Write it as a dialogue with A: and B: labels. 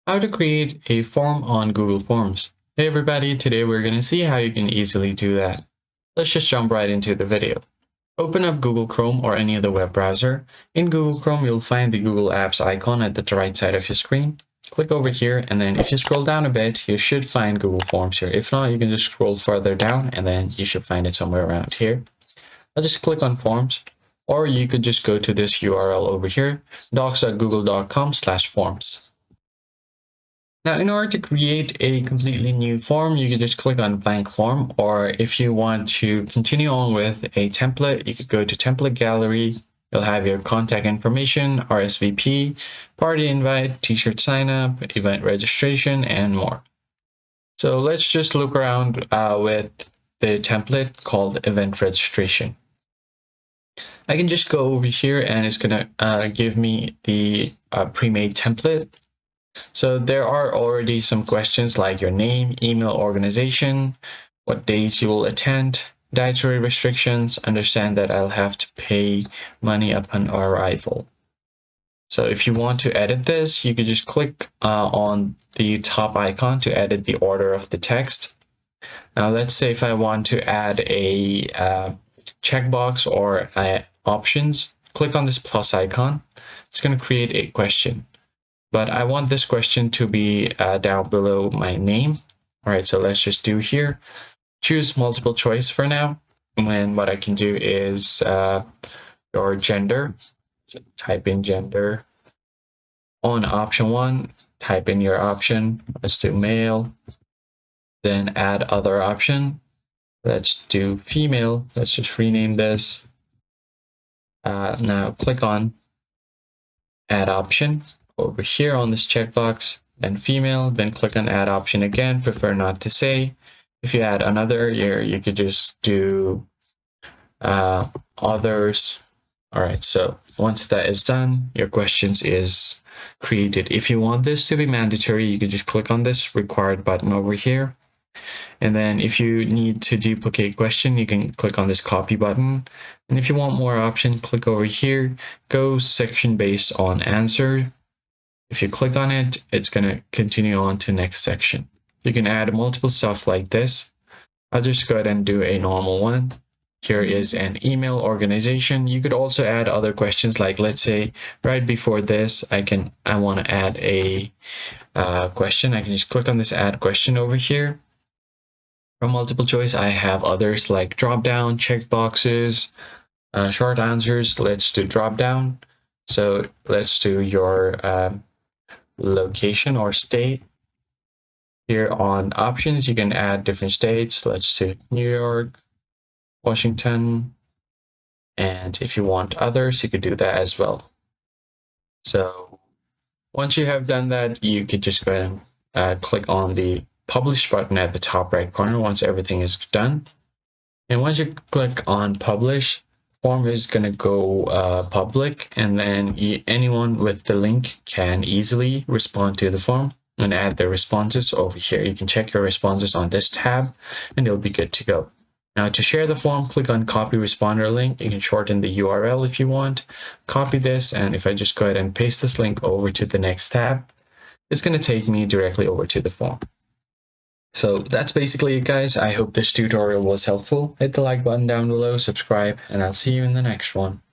A: How to create a form on Google Forms. Hey everybody, today we're going to see how you can easily do that. Let's just jump right into the video. Open up Google Chrome or any other web browser. In Google Chrome, you'll find the Google Apps icon at the right side of your screen. Click over here, and then if you scroll down a bit, you should find Google Forms here. If not, you can just scroll further down and then you should find it somewhere around here. I'll just click on Forms, or you could just go to this URL over here, docs.google.com/forms. Now, in order to create a completely new form, you can just click on blank form, or if you want to continue on with a template, you could go to template gallery. You'll have your contact information, RSVP, party invite, t-shirt sign up, event registration, and more. So let's just look around with the template called event registration. I can just go over here and it's going to give me the pre-made template. So there are already some questions like your name, email, organization, what days you will attend, dietary restrictions, understand that I'll have to pay money upon arrival. So if you want to edit this, you can just click on the top icon to edit the order of the text. Now let's say if I want to add a checkbox or options, click on this plus icon. It's going to create a question. But I want this question to be down below my name. All right, so let's just do here. Choose multiple choice for now. And what I can do is your gender. So type in gender. On option 1, type in your option. Let's do male. Then add other option. Let's do female. Let's just rename this. Now click on add option over here on this checkbox, then female, then click on add option again, prefer not to say. If you add another here, you could just do others. All right, so once that is done, your questions is created. If you want this to be mandatory, you can just click on this required button over here. And then if you need to duplicate question, you can click on this copy button. And if you want more option, click over here, go section based on answer. If you click on it, it's going to continue on to next section. You can add multiple stuff like this. I'll just go ahead and do a normal one. Here is an email organization. You could also add other questions, like let's say right before this, I want to add a question. I can just click on this add question over here. From multiple choice, I have others like drop down, check boxes, short answers. Let's do drop down. So let's do your location or state. Here on options, you can add different states. Let's do New York, Washington, and if you want others, you could do that as well. So once you have done that, you could just go ahead and click on the publish button at the top right corner once everything is done. And once you click on publish, form is going to go public, and then anyone with the link can easily respond to the form and add their responses over here. You can check your responses on this tab and it'll be good to go. Now to share the form, click on copy responder link. You can shorten the URL if you want. Copy this, and if I just go ahead and paste this link over to the next tab, it's going to take me directly over to the form. So that's basically it, guys. I hope this tutorial was helpful. Hit the like button down below, subscribe, and I'll see you in the next one.